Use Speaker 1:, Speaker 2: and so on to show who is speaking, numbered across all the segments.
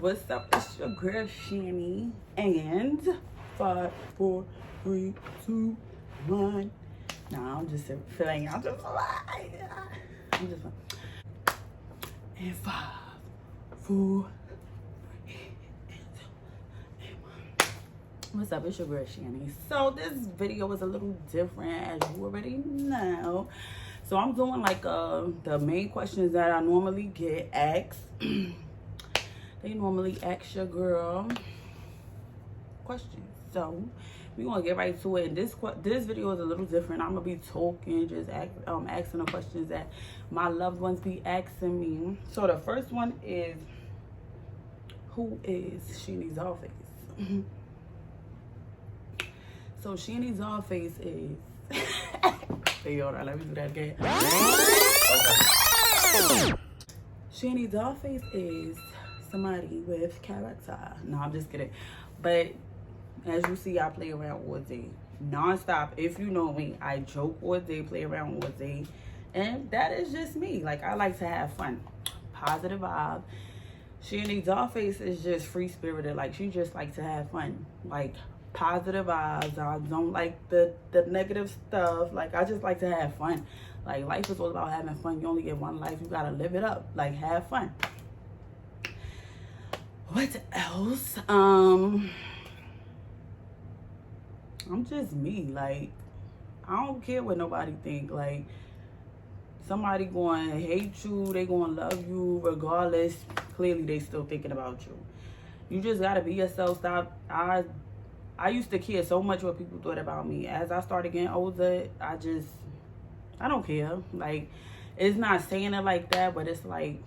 Speaker 1: What's up? It's your girl Shani. And 5, 4, 3, 2, 1. Nah, I'm just feeling. I'm just like. And 5, 4, 3, 2, 1. What's up? It's your girl Shani. So this video is a little different, as you already know. So I'm doing like the main questions that I normally get asked. They normally ask your girl questions. So we're gonna get right to it. And this video is a little different. I'm gonna be talking, just asking the questions that my loved ones be asking me. So the first one is, who is Shani Dollface? So Shani Dollface is hey, hold on, let me do that again. Shani Dollface is somebody with character. No, I'm just kidding. But as you see, I play around all day, non-stop. If you know me, I joke all day, play around all day, and that is just me. Like, I like to have fun, positive vibe. Shani Dollface is just free spirited. Like, she just like to have fun, like positive vibes. I don't like the negative stuff. Like, I just like to have fun. Like, life is all about having fun. You only get one life. You gotta live it up. Like, have fun. What else? I'm just me. Like, I don't care what nobody think. Like, somebody going to hate you, they going to love you regardless. Clearly they still thinking about you. You just got to be yourself. Stop. I used to care so much what people thought about me. As I started getting older, I don't care. Like, it's not saying it like that, but it's like,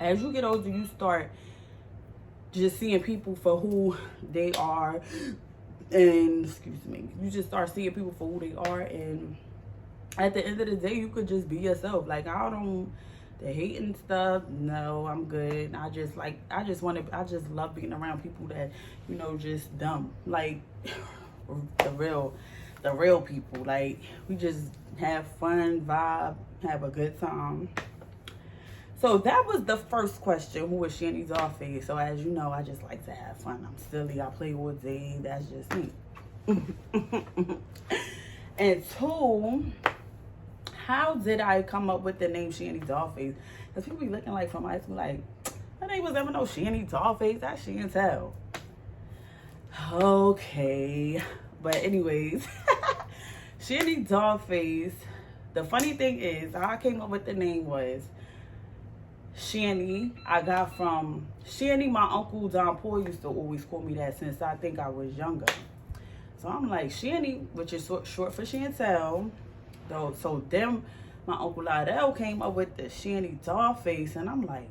Speaker 1: as you get older, you start just seeing people for who they are. And, excuse me, you just start seeing people for who they are. And at the end of the day, you could just be yourself. Like, the hating stuff, no, I'm good. I just love being around people that, you know, just dumb. Like, the real people. Like, we just have fun, vibe, have a good time. So that was the first question, who is Shani Dollface? So as you know, I just like to have fun. I'm silly, I play all day, that's just me. And 2, how did I come up with the name Shani Dollface? Because people be looking like from high school, like, her name was ever no Shani Dollface, that's Chantel. Okay, but anyways, Shani Dollface, the funny thing is, how I came up with the name was, Shani, I got from Shani. My uncle Don Paul used to always call me that since I think I was younger. So I'm like, Shani, which is short for Chantel. So then my uncle Lydell came up with the Shani Dollface, and I'm like,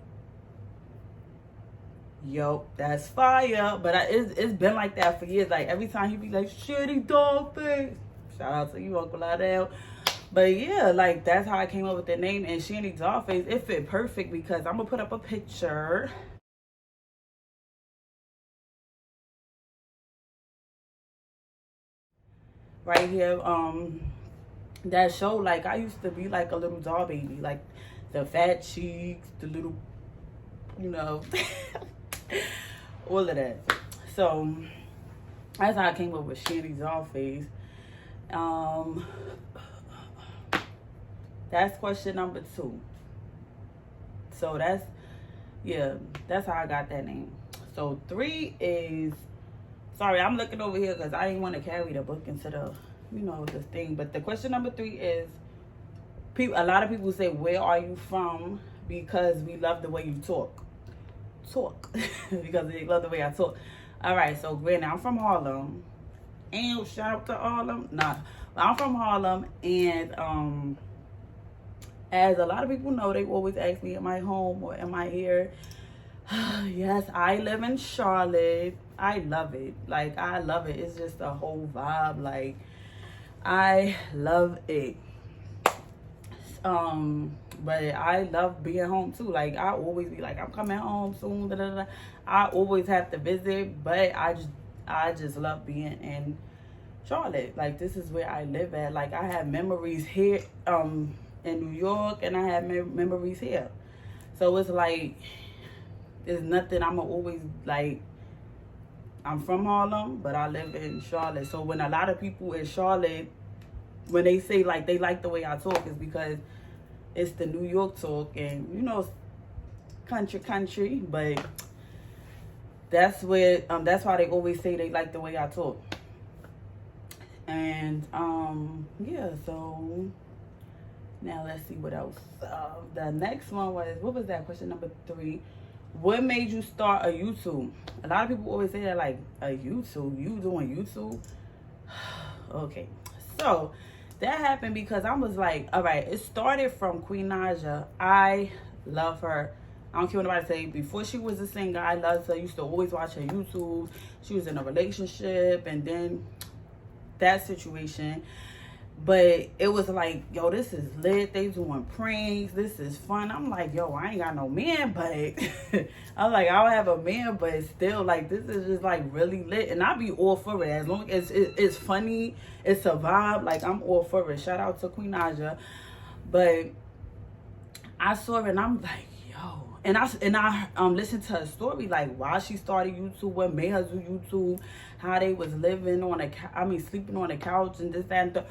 Speaker 1: yo, that's fire. But it's been like that for years. Like, every time he be like, Shani Dollface. Shout out to you, Uncle Lydell. But yeah, like, that's how I came up with the name. And Shani Dollface, it fit perfect because I'm going to put up a picture. Right here. That show, like, I used to be like a little doll baby. Like, the fat cheeks, the little, you know, all of that. So, that's how I came up with Shani Dollface. That's question number 2. So that's how I got that name. So 3 is, sorry, I'm looking over here because I didn't want to carry the book into the, you know, the thing. But the question number 3 is, a lot of people say, where are you from? Because we love the way you talk. Because they love the way I talk. All right, so granted, I'm from Harlem. And shout out to Harlem. Nah, I'm from Harlem, and as a lot of people know, they always ask me, am I home or am I here? Yes, I live in Charlotte. I love it. Like, I love it. It's just a whole vibe. Like, I love it. But I love being home too. Like, I always be like, I'm coming home soon. Da, da, da. I always have to visit, but I just love being in Charlotte. Like, this is where I live at. Like, I have memories here in New York, and I have memories here. So it's like, There's nothing. I'm always like, I'm from Harlem, but I live in Charlotte. So when a lot of people in Charlotte, when they say like they like the way I talk, is because it's the New York talk, and you know, country, but that's where that's why they always say they like the way I talk. And yeah, so now let's see what else. The next one was, what was that? Question number 3. What made you start a YouTube? A lot of people always say that, like, a YouTube, you doing YouTube? Okay, so that happened because I was like, all right, it started from Queen Naja. I love her. I don't care what nobody say. Before she was a singer, I loved her. I used to always watch her YouTube. She was in a relationship, and then that situation. But it was like, yo, this is lit. They doing pranks. This is fun. I'm like, yo, I ain't got no man, but I'm like, I don't have a man, but still, like, this is just like really lit. And I be all for it. As long as it's funny, it's a vibe. Like, I'm all for it. Shout out to Queen Naja. But I saw it and I'm like, yo. And I listened to her story, like why she started YouTube, what made her do YouTube, how they was living on sleeping on the couch and this, that, and that.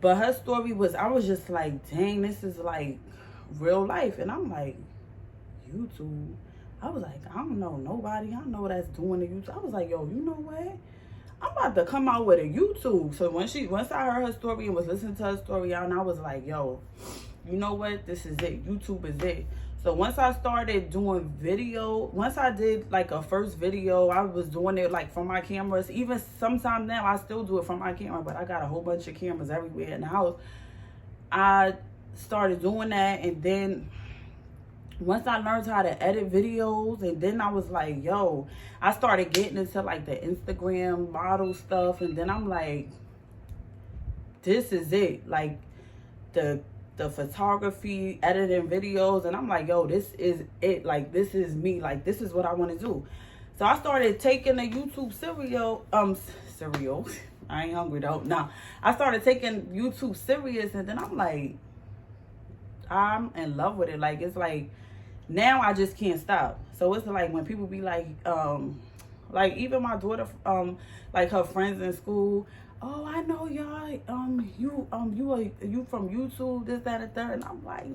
Speaker 1: But her story was, I was just like, dang, this is like real life. And I'm like, YouTube? I was like, I don't know nobody I know that's doing the YouTube. I was like, yo, you know what? I'm about to come out with a YouTube. So once I heard her story and was listening to her story out, and I was like, yo, you know what? This is it. YouTube is it. So once I started doing video, once I did like a first video, I was doing it like from my cameras. Even sometimes now I still do it from my camera, but I got a whole bunch of cameras everywhere in the house. I started doing that, and then once I learned how to edit videos, and then I was like, yo, I started getting into like the Instagram model stuff, and then I'm like, this is it. Like the photography, editing videos, and I'm like, yo, this is it. Like, this is me. Like, this is what I want to do. So I started taking the YouTube cereal. I ain't hungry though. Nah, I started taking YouTube serious, and then I'm like, I'm in love with it. Like, it's like now I just can't stop. So it's like when people be like even my daughter, like her friends in school. Oh, I know y'all. You from YouTube, this, that, and third. And I'm like,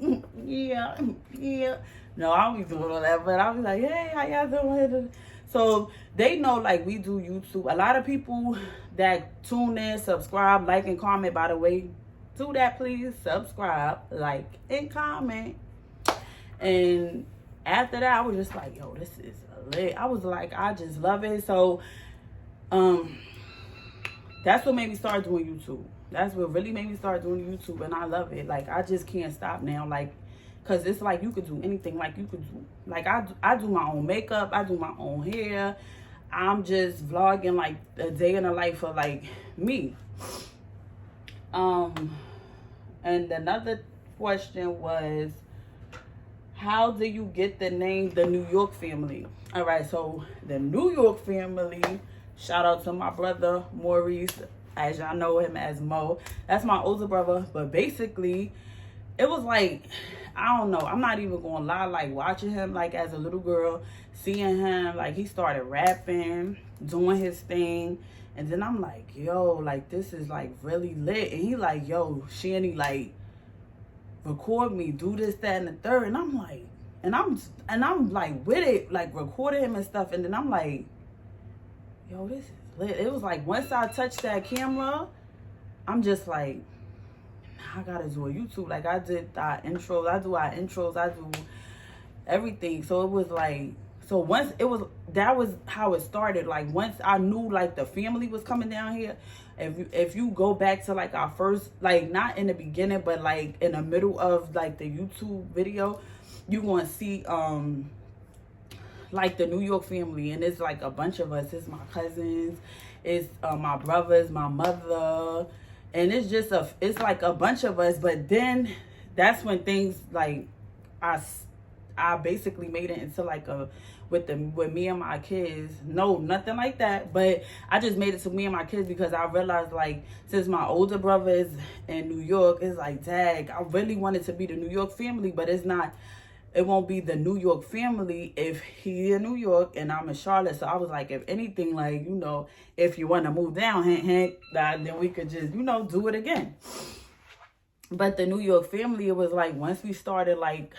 Speaker 1: yeah. No, I don't be doing all that, but I'll be like, hey, how y'all doing? So they know, like, we do YouTube. A lot of people that tune in, subscribe, like, and comment. By the way, do that, please. Subscribe, like, and comment. And after that, I was just like, yo, this is lit. I was like, I just love it. So, that's what made me start doing YouTube. That's what really made me start doing YouTube, and I love it. Like, I just can't stop now. Like, because it's like you could do anything. Like, you could do, like, I do my own makeup. I do my own hair. I'm just vlogging, like, a day in the life of, like, me. And another question was, how do you get the name The New York Family? All right, so the New York Family... Shout out to my brother, Maurice, as y'all know him as Mo. That's my older brother. But basically, it was like, I don't know. I'm not even going to lie. Like, watching him, like, as a little girl, seeing him, like, he started rapping, doing his thing. And then I'm like, yo, like, this is, like, really lit. And he like, yo, Shanny, like, record me, do this, that, and the third. And I'm like, and I'm like, with it, like, recording him and stuff. And then I'm like, yo, this is lit. It was like, once I touched that camera, I'm just like, I gotta do a YouTube. Like, I did our intros, I do everything. So it was like, so once that was how it started. Like, once I knew, like, the family was coming down here, if you go back to, like, our first, like, not in the beginning, but, like, in the middle of, like, the YouTube video, you gonna see, like, the New York family, and it's like a bunch of us. It's my cousins, it's my brothers, my mother, and it's just it's like a bunch of us. But then that's when things, like, I basically made it into like with me and my kids. No, nothing like that, but I just made it to me and my kids because I realized, like, since my older brother is in New York, it's like, dang, I really wanted to be the New York family, but it's not it won't be the New York family if he in New York and I'm in Charlotte. So I was like, if anything, like, you know, if you want to move down, then we could just, you know, do it again. But the New York family, it was like, once we started like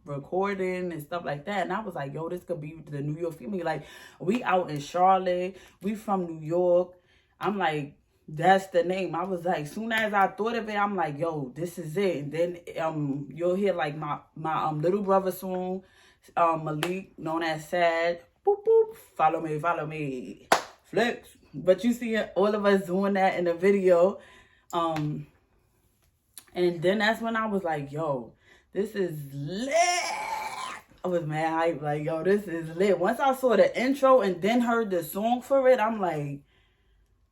Speaker 1: recording and stuff like that, and I was like, yo, this could be the New York family. Like, we out in Charlotte, we from New York. I'm like, that's the name. I was like, soon as I thought of it, I'm like, yo, this is it. And then you'll hear like my little brother song, Malik, known as Sad. Boop boop, follow me, flex. But you see all of us doing that in the video. And then that's when I was like, yo, this is lit. I was mad hype, like, yo, this is lit. Once I saw the intro and then heard the song for it, I'm like,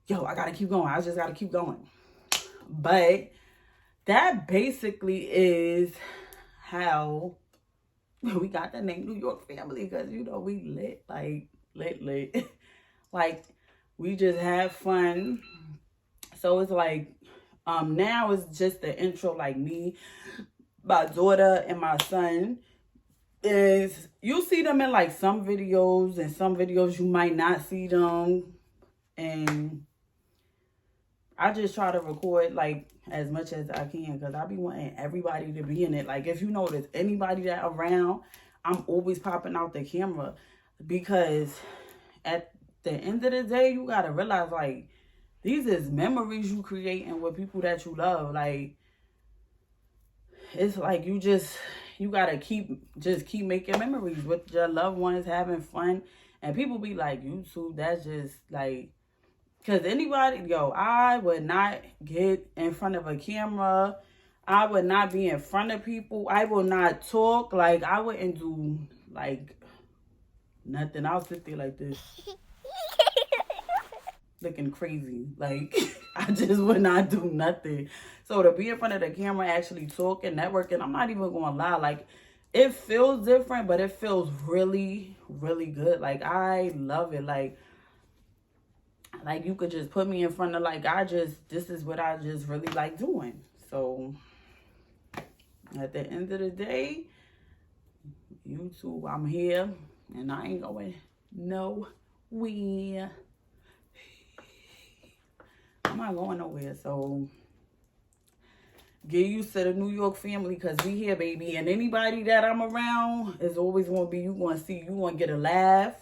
Speaker 1: yo, I gotta keep going. I just gotta keep going. But that basically is how we got the name New York family, because, you know, we lit, like, lit. Like, we just have fun. So it's like, now it's just the intro, like me, my daughter, and my son. Is you see them in like some videos, and some videos you might not see them. And I just try to record like as much as I can, because I be wanting everybody to be in it. Like, if you notice anybody that around, I'm always popping out the camera, because at the end of the day, you gotta realize, like, these is memories you creating with people that you love. Like, it's like you gotta keep making memories with your loved ones, having fun. And people be like, YouTube, that's just like, because anybody, yo, I would not get in front of a camera. I would not be in front of people. I will not talk. Like, I wouldn't do like nothing. I'll sit there like this, looking crazy. Like, I just would not do nothing. So to be in front of the camera, actually talking, networking, I'm not even gonna lie, like, it feels different, but it feels really, really good. Like, I love it. Like you could just put me in front of, like, this is what I just really like doing. So at the end of the day, YouTube, I'm here, and I ain't going nowhere. I'm not going nowhere. So get used to the New York family, because we here, baby. And anybody that I'm around is always going to be, you going to get a laugh,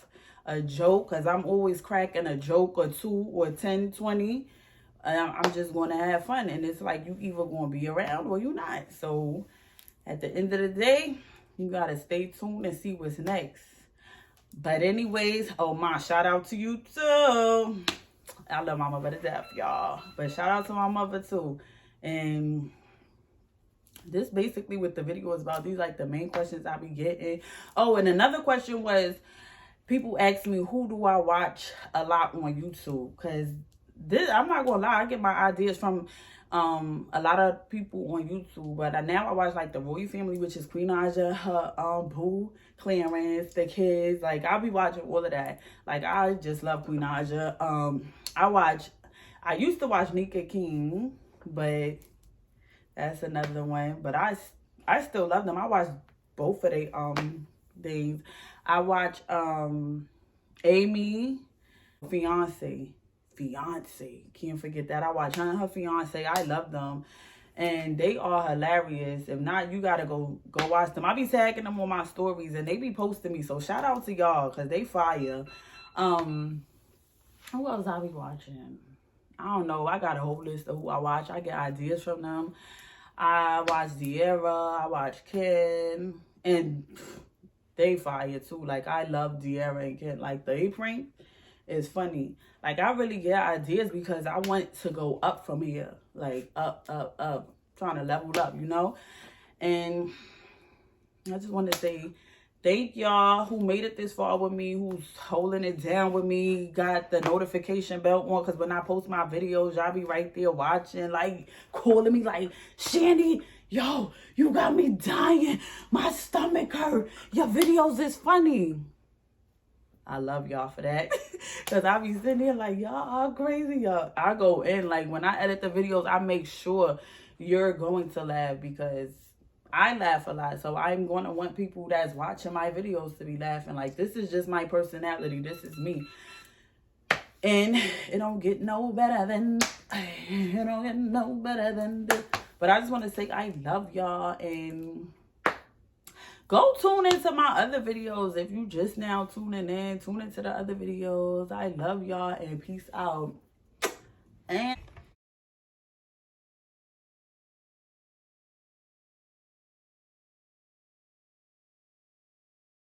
Speaker 1: a joke, because I'm always cracking a joke or 2 or 10, 20. I'm just going to have fun. And it's like, you either going to be around or you're not. So at the end of the day, you got to stay tuned and see what's next. But anyways, oh, my, shout out to you too. I love my mother to death, y'all. But shout out to my mother too. And this basically what the video is about. These like the main questions I be getting. Oh, and another question was, people ask me, who do I watch a lot on YouTube? Because this, I'm not gonna lie, I get my ideas from a lot of people on YouTube. But now I watch like the Royal family, which is Queen Aja, her boo, Clarence, the kids. Like, I'll be watching all of that. Like, I just love Queen Aja. I used to watch Nika King, but that's another one. But I still love them. I watch both of they things. I watch Amy, fiance. Can't forget that. I watch her and her fiance. I love them. And they are hilarious. If not, you gotta go watch them. I be tagging them on my stories, and they be posting me. So shout out to y'all, because they fire. Who else I be watching? I don't know. I got a whole list of who I watch. I get ideas from them. I watch De'Ara. I watch Ken. And they fire too. Like, I love De'Ara and Ken. Like, the A-Prank is funny. Like, I really get ideas because I want to go up from here. Like, up. Trying to level up, you know? And I just want to say thank y'all who made it this far with me, who's holding it down with me, got the notification bell on, because when I post my videos, y'all be right there watching, like, calling me like, Shandy, yo, you got me dying. My stomach hurt. Your videos is funny. I love y'all for that. Because I be sitting there like, y'all are crazy, y'all. I go in, like, when I edit the videos, I make sure you're going to laugh, because I laugh a lot, so I'm going to want people that's watching my videos to be laughing. Like, this is just my personality. This is me. And it don't get no better than, it don't get no better than this. But I just want to say I love y'all, and go tune into my other videos. If you just now tuning in, tune into the other videos. I love y'all, and peace out. And